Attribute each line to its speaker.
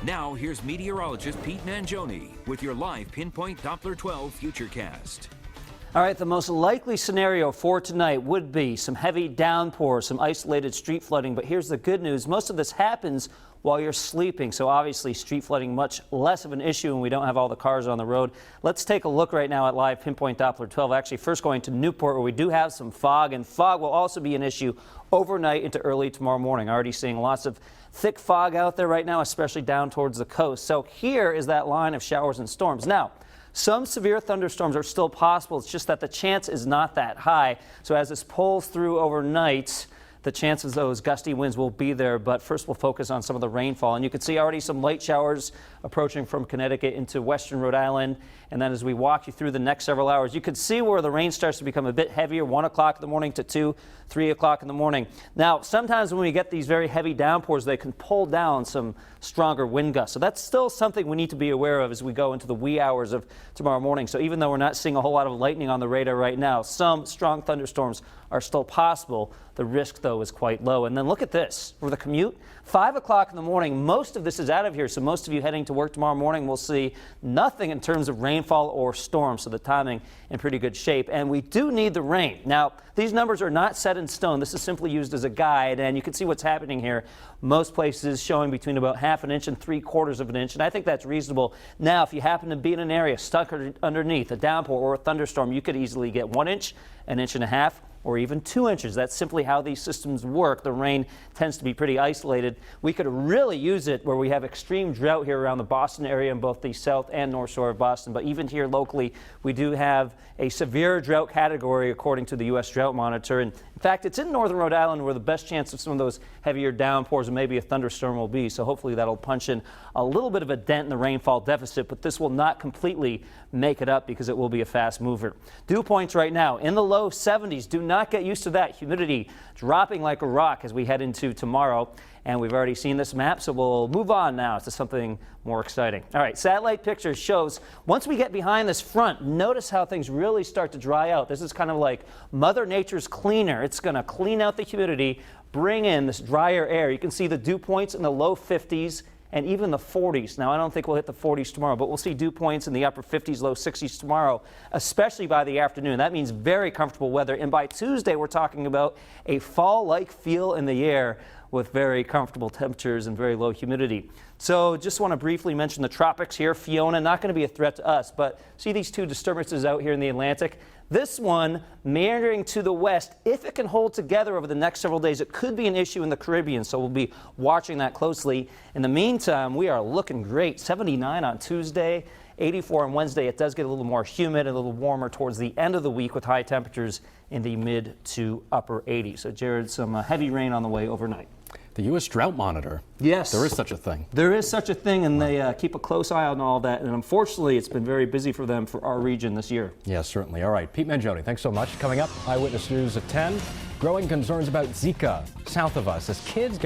Speaker 1: Now, here's meteorologist Pete Mangione with your live Pinpoint Doppler 12 Futurecast.
Speaker 2: All right, the most likely scenario for tonight would be some heavy downpours, some isolated street flooding. But here's the good news. Most of this happens while you're sleeping. So obviously street flooding much less of an issue when we don't have all the cars on the road. Let's take a look right now at live Pinpoint Doppler 12. Actually, first going to Newport, where we do have some fog, and fog will also be an issue overnight into early tomorrow morning. Already seeing lots of thick fog out there right now, especially down towards the coast. So here is that line of showers and storms. Now, some severe thunderstorms are still possible. It's just that the chance is not that high. So as this pulls through overnight, the chances of those gusty winds will be there. But first, we'll focus on some of the rainfall. And you can see already some light showers approaching from Connecticut into western Rhode Island. And then as we walk you through the next several hours, you can see where the rain starts to become a bit heavier, 1 o'clock in the morning to 2, 3 o'clock in the morning. Now, sometimes when we get these very heavy downpours, they can pull down some stronger wind gusts. So that's still something we need to be aware of as we go into the wee hours of tomorrow morning. So even though we're not seeing a whole lot of lightning on the radar right now, some strong thunderstorms are still possible. The risk, though, is quite low. And then look at this. For the commute, 5 o'clock in the morning, most of this is out of here. So most of you heading to work tomorrow morning will see nothing in terms of rainfall or storm. So the timing in pretty good shape. And we do need the rain. Now, these numbers are not set in stone. This is simply used as a guide. And you can see what's happening here. Most places showing between about 1/2 inch and 3/4 of an inch. And I think that's reasonable. Now, if you happen to be in an area stuck underneath a downpour or a thunderstorm, you could easily get 1 inch, 1.5 inches, or even 2 inches. That's simply how these systems work. The rain tends to be pretty isolated. We could really use it where we have extreme drought here around the Boston area in both the south and north shore of Boston. But even here locally, we do have a severe drought category according to the U.S. Drought Monitor. And in fact, it's in northern Rhode Island where the best chance of some of those heavier downpours and maybe a thunderstorm will be. So hopefully that'll punch in a little bit of a dent in the rainfall deficit, but this will not completely make it up because it will be a fast mover. Dew points right now in the low 70s. Do not get used to that. Humidity dropping like a rock as we head into tomorrow. And we've already seen this map, so we'll move on now to something more exciting. All right, satellite pictures shows once we get behind this front, notice how things really start to dry out. This is kind of like Mother Nature's cleaner. It's going to clean out the humidity, bring in this drier air. You can see the dew points in the low 50s and even the 40s. Now, I don't think we'll hit the 40s tomorrow, but we'll see dew points in the upper 50s, low 60s tomorrow, especially by the afternoon. That means very comfortable weather. And by Tuesday, we're talking about a fall-like feel in the air with very comfortable temperatures and very low humidity. So just want to briefly mention the tropics here. Fiona, not going to be a threat to us, but see these two disturbances out here in the Atlantic? This one meandering to the west, if it can hold together over the next several days, it could be an issue in the Caribbean, so we'll be watching that closely. In the meantime, we are looking great. 79 on Tuesday, 84 on Wednesday. It does get a little more humid, a little warmer towards the end of the week with high temperatures in the mid to upper 80s. So, Jared, some heavy rain on the way overnight.
Speaker 3: The U.S. Drought Monitor.
Speaker 2: Yes.
Speaker 3: There is such a thing.
Speaker 2: There is such a thing, and they keep a close eye on all that. And unfortunately, it's been very busy for them for our region this year.
Speaker 3: Yes, certainly. All right. Pete Mangione, thanks so much. Coming up, Eyewitness News at 10. Growing concerns about Zika south of us as kids get